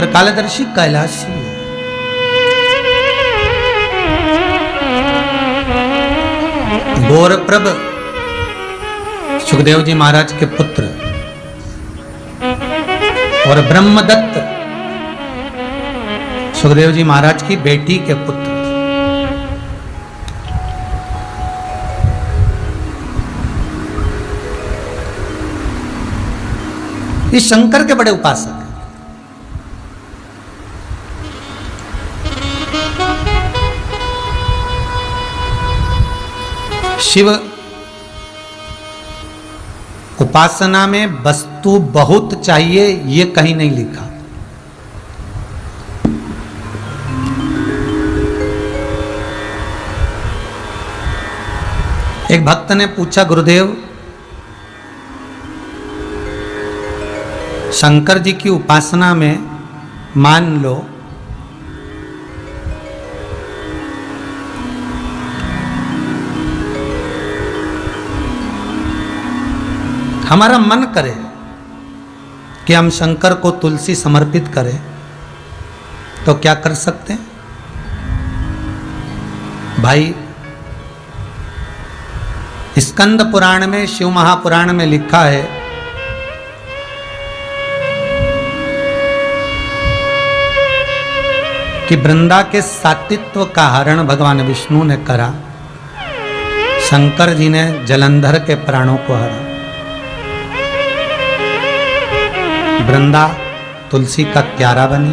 त्रिकालदर्शी कैलाशी है। गौरप्रभ सुखदेव जी महाराज के पुत्र और ब्रह्मदत्त सुखदेव जी महाराज की बेटी के पुत्र। ये शंकर के बड़े उपासक हैं। शिव उपासना में वस्तु बहुत चाहिए, ये कहीं नहीं लिखा। एक भक्त ने पूछा, गुरुदेव शंकर जी की उपासना में मान लो हमारा मन करे कि हम शंकर को तुलसी समर्पित करें, तो क्या कर सकते हैं? भाई, स्कंद पुराण में, शिव महापुराण में लिखा है कि वृंदा के सात्वित्व का हरण भगवान विष्णु ने करा, शंकर जी ने जलंधर के प्राणों को हरा। वृंदा तुलसी का क्यारा बनी।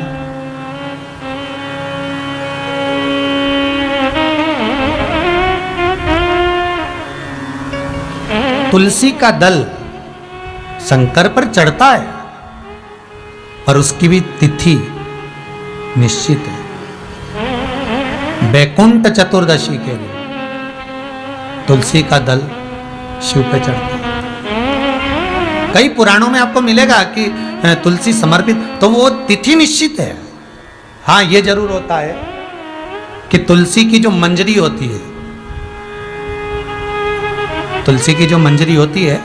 तुलसी का दल शंकर पर चढ़ता है, पर उसकी भी तिथि निश्चित है। बैकुंठ चतुर्दशी के लिए तुलसी का दल शिव पे चढ़ता है। कई पुराणों में आपको मिलेगा कि तुलसी समर्पित, तो वो तिथि निश्चित है। हाँ, ये जरूर होता है कि तुलसी की जो मंजरी होती है, तुलसी की जो मंजरी होती है,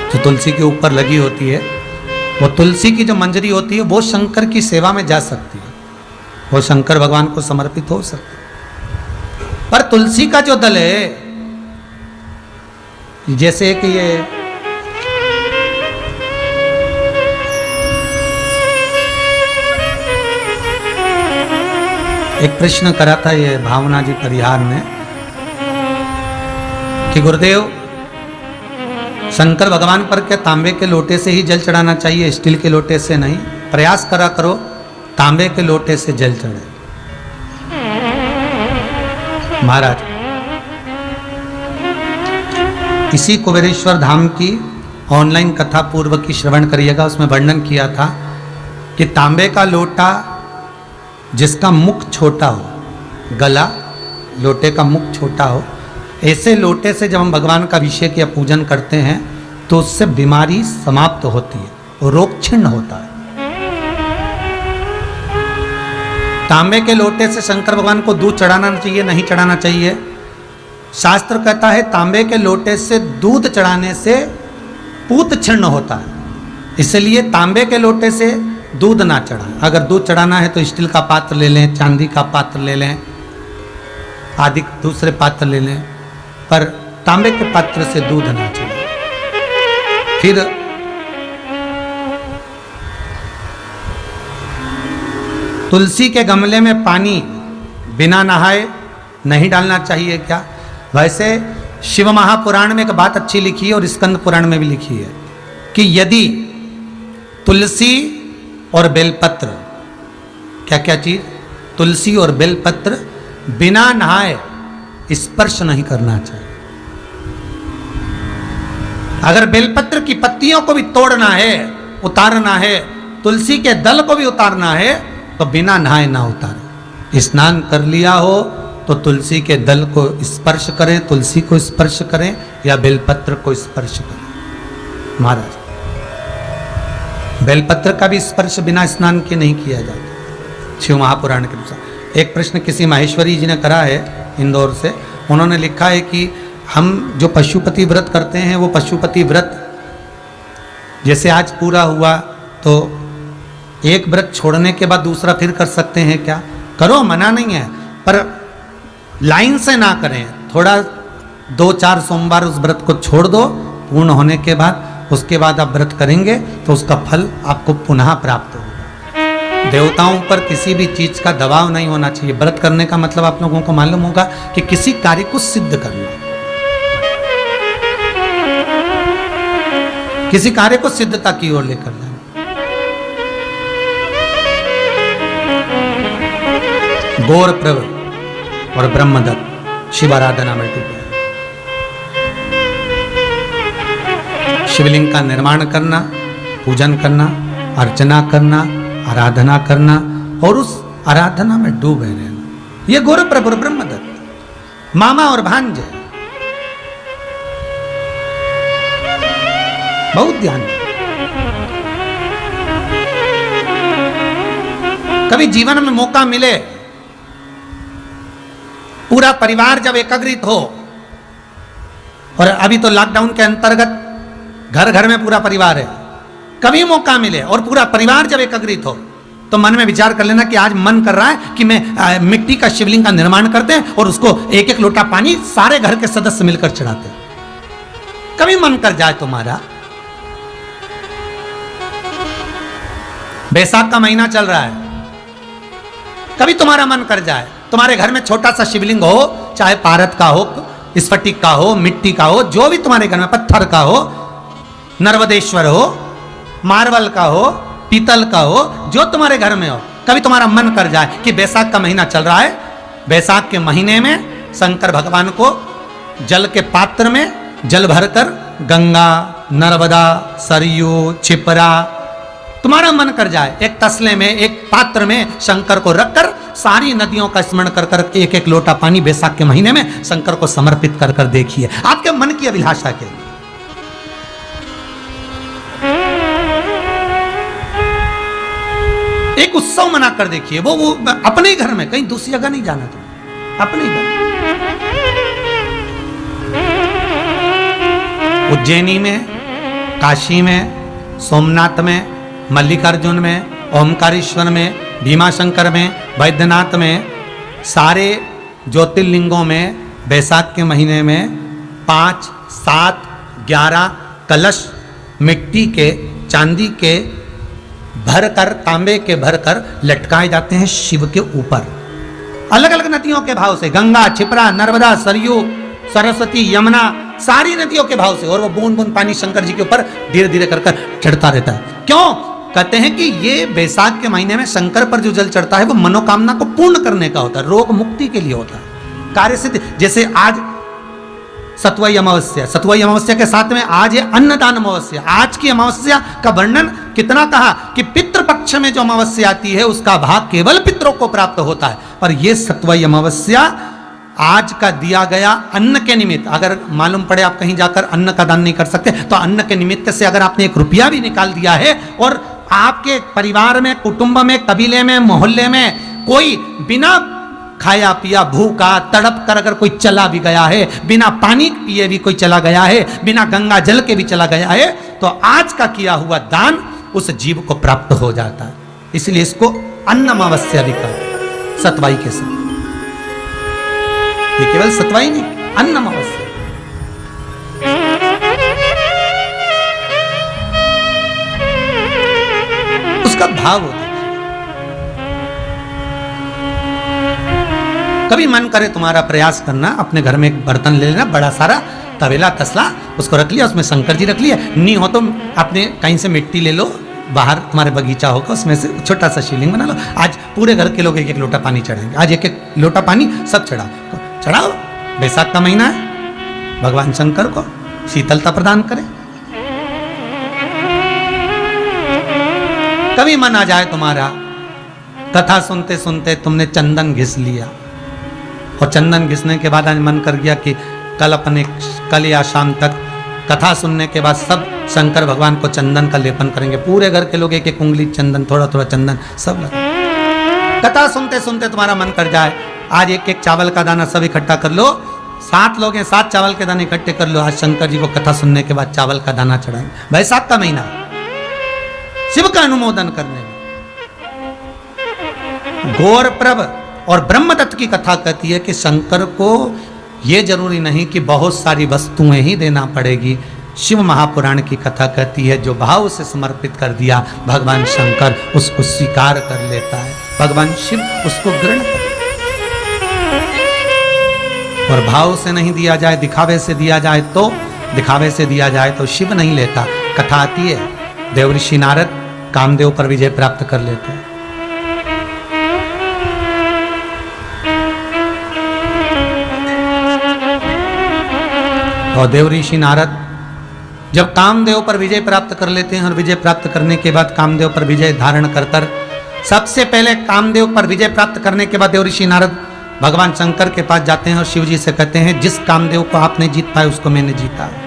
जो तुलसी के ऊपर लगी होती है, वो तुलसी की जो मंजरी होती है वो शंकर की सेवा में जा सकती है, वो शंकर भगवान को समर्पित हो सकती है। पर तुलसी का जो दल है, जैसे कि ये एक प्रश्न करा था ये भावना जी परिहार ने कि गुरुदेव शंकर भगवान पर क्या तांबे के लोटे से ही जल चढ़ाना चाहिए, स्टील के लोटे से नहीं? प्रयास करा करो तांबे के लोटे से जल चढ़े। महाराज, इसी कुबेरेश्वर धाम की ऑनलाइन कथा पूर्व की श्रवण करिएगा, उसमें वर्णन किया था कि तांबे का लोटा जिसका मुख छोटा हो, गला लोटे का मुख छोटा हो, ऐसे लोटे से जब हम भगवान का अभिषेक या पूजन करते हैं तो उससे बीमारी समाप्त होती है, रोग छिन्न होता है। तांबे के लोटे से शंकर भगवान को दूध चढ़ाना चाहिए, नहीं चढ़ाना चाहिए? शास्त्र कहता है तांबे के लोटे से दूध चढ़ाने से पूत छिन्न होता है, इसलिए तांबे के लोटे से दूध ना चढ़ाएं। अगर दूध चढ़ाना है तो स्टील का पात्र ले लें, चांदी का पात्र ले लें, आदि दूसरे पात्र ले लें, पर तांबे के पात्र से दूध ना चढ़ाएं। फिर तुलसी के गमले में पानी बिना नहाए नहीं डालना चाहिए क्या? वैसे शिव महापुराण में एक बात अच्छी लिखी है और स्कंद पुराण में भी लिखी है कि यदि तुलसी और बेलपत्र, क्या क्या चीज, तुलसी और बेलपत्र बिना नहाए स्पर्श नहीं करना चाहिए। अगर बेलपत्र की पत्तियों को भी तोड़ना है, उतारना है, तुलसी के दल को भी उतारना है, तो बिना नहाए ना उतारें। स्नान कर लिया हो तो तुलसी के दल को स्पर्श करें, तुलसी को स्पर्श करें या बेलपत्र को स्पर्श करें। महाराज, बेलपत्र का भी स्पर्श बिना स्नान के नहीं किया जाता शिव महापुराण के अनुसार। एक प्रश्न किसी माहेश्वरी जी ने करा है इंदौर से, उन्होंने लिखा है कि हम जो पशुपति व्रत करते हैं, वो पशुपति व्रत जैसे आज पूरा हुआ तो एक व्रत छोड़ने के बाद दूसरा फिर कर सकते हैं क्या? करो, मना नहीं है, पर लाइन से ना करें। थोड़ा 2-4 सोमवार उस व्रत को छोड़ दो, पूर्ण होने के बाद उसके बाद आप व्रत करेंगे तो उसका फल आपको पुनः प्राप्त होगा। देवताओं पर किसी भी चीज का दबाव नहीं होना चाहिए। व्रत करने का मतलब आप लोगों को मालूम होगा कि किसी कार्य को सिद्ध करना, किसी कार्य को सिद्धता की ओर लेकर जाना। गौर प्रभ और ब्रह्मदत्त शिव आराधना में डूबे। शिवलिंग का निर्माण करना, पूजन करना, अर्चना करना, आराधना करना और उस आराधना में डूबे रहना, ये गौर प्रभ और ब्रह्मदत्त मामा और भांजे। बहुत ध्यान। कभी जीवन में मौका मिले, पूरा परिवार जब एकत्रित हो, और अभी तो लॉकडाउन के अंतर्गत घर घर में पूरा परिवार है, कभी मौका मिले और पूरा परिवार जब एकत्रित हो तो मन में विचार कर लेना कि आज मन कर रहा है कि मैं मिट्टी का शिवलिंग का निर्माण करते हैं और उसको एक एक लोटा पानी सारे घर के सदस्य मिलकर चढ़ाते हैं। कभी मन कर जाए तुम्हारा, बैसाख का महीना चल रहा है, कभी तुम्हारा मन कर जाए, तुम्हारे घर में छोटा सा शिवलिंग हो, चाहे पारद का हो, स्फटिक का हो, मिट्टी का हो, जो भी तुम्हारे घर में, पत्थर का हो, नर्मदेश्वर हो, मार्बल का हो, पीतल का हो, जो तुम्हारे घर में हो, कभी तुम्हारा मन कर जाए कि बैसाख का महीना चल रहा है, बैसाख के महीने में शंकर भगवान को जल के पात्र में जल भरकर गंगा, नर्मदा, सरयू, छिपरा, तुम्हारा मन कर जाए एक तसले में, एक पात्र में शंकर को रखकर सारी नदियों का स्मरण कर कर एक एक लोटा पानी बैसाख के महीने में शंकर को समर्पित कर कर देखिए, आपके मन की अभिलाषा के लिए। एक उत्सव मना कर देखिए, वो अपने ही घर में, कहीं दूसरी जगह नहीं जाना, तुम अपने ही घर। उज्जैनी में, काशी में, सोमनाथ में, मल्लिकार्जुन में, ओमकारेश्वर में, भीमाशंकर में, वैद्यनाथ में, सारे ज्योतिर्लिंगों में बैसाख के महीने में 5, 7, 11 कलश मिट्टी के, चांदी के भरकर, तांबे के भरकर लटकाए जाते हैं शिव के ऊपर, अलग अलग नदियों के भाव से, गंगा, छिपरा, नर्मदा, सरयू, सरस्वती, यमुना, सारी नदियों के भाव से, और वो बूंद बूंद पानी शंकर जी के ऊपर धीरे धीरे कर चढ़ता रहता है। क्यों? कहते हैं कि ये बैसाख के महीने में शंकर पर जो जल चढ़ता है वो मनोकामना को पूर्ण करने का होता है, रोग मुक्ति के लिए होता है, कार्य सिद्धि। जैसे आज सतुवाई अमावस्या, सतुवाई अमावस्या के साथ में आज है अन्नदान अमावस्या। आज की अमावस्या का वर्णन कितना कहा कि पितृपक्ष में जो अमावस्या आती है उसका भाग केवल पितरों को प्राप्त होता है, पर यह सतुवाई अमावस्या आज का दिया गया अन्न के निमित्त, अगर मालूम पड़े आप कहीं जाकर अन्न का दान नहीं कर सकते तो अन्न के निमित्त से अगर आपने 1 रुपया भी निकाल दिया है और आपके परिवार में, कुटुंब में, कबीले में, मोहल्ले में कोई बिना खाया पिया, भूखा, तड़प कर अगर कोई चला भी गया है, बिना पानी पिए भी कोई चला गया है, बिना गंगा जल के भी चला गया है, तो आज का किया हुआ दान उस जीव को प्राप्त हो जाता है। इसलिए इसको अन्न अमावस्या भी कहा, सतवाई के साथ। ये केवल सतवाई नहीं, अन्न अमावस्या। उसका भाव होता है। कभी मन करे तुम्हारा प्रयास करना, अपने घर में एक बर्तन ले लेना, बड़ा सारा तवेला तसला, उसको रख लिया, उसमें शंकर जी रख लिया, नहीं हो तो अपने कहीं से मिट्टी ले लो, बाहर तुम्हारे बगीचा होगा उसमें से छोटा सा शिवलिंग बना लो। आज पूरे घर के लोग 1-1 लोटा पानी चढ़ाएंगे, आज 1-1 लोटा पानी सब चढ़ाओ। बैसाख का महीना है, भगवान शंकर को शीतलता प्रदान करें। कभी मन आ जाए तुम्हारा, कथा सुनते सुनते तुमने चंदन घिस लिया और चंदन घिसने के बाद आज मन कर गया कि कल या शाम तक कथा सुनने के बाद सब शंकर भगवान को चंदन का लेपन करेंगे, पूरे घर के लोग 1-1 उंगली चंदन, थोड़ा थोड़ा चंदन सब लगे। कथा सुनते सुनते तुम्हारा मन कर जाए आज 1-1 चावल का दाना सब इकट्ठा कर लो, 7 लोग हैं, 7 चावल के दाने इकट्ठे कर लो, आज शंकर जी को कथा सुनने के बाद चावल का दाना चढ़ाएंगे। बैसाख का महीना शिव का अनुमोदन करने में गौरप्रभ और ब्रह्मदत्त की कथा कहती है कि शंकर को ये जरूरी नहीं कि बहुत सारी वस्तुएं ही देना पड़ेगी। शिव महापुराण की कथा कहती है जो भाव से समर्पित कर दिया भगवान शंकर उसको स्वीकार कर लेता है, भगवान शिव उसको ग्रहण कर लेता है। और भाव से नहीं दिया जाए, दिखावे से दिया जाए तो शिव नहीं लेता। कथा आती है देवऋषि नारद कामदेव पर विजय प्राप्त कर लेते हैं। और देवऋषि नारद जब कामदेव पर विजय प्राप्त कर लेते हैं और विजय प्राप्त करने के बाद कामदेव पर विजय धारण कर सबसे पहले कामदेव पर विजय प्राप्त करने के बाद देवऋषि नारद भगवान शंकर के पास जाते हैं और शिव जी से कहते हैं जिस कामदेव को आपने जीत पाए उसको मैंने जीता है।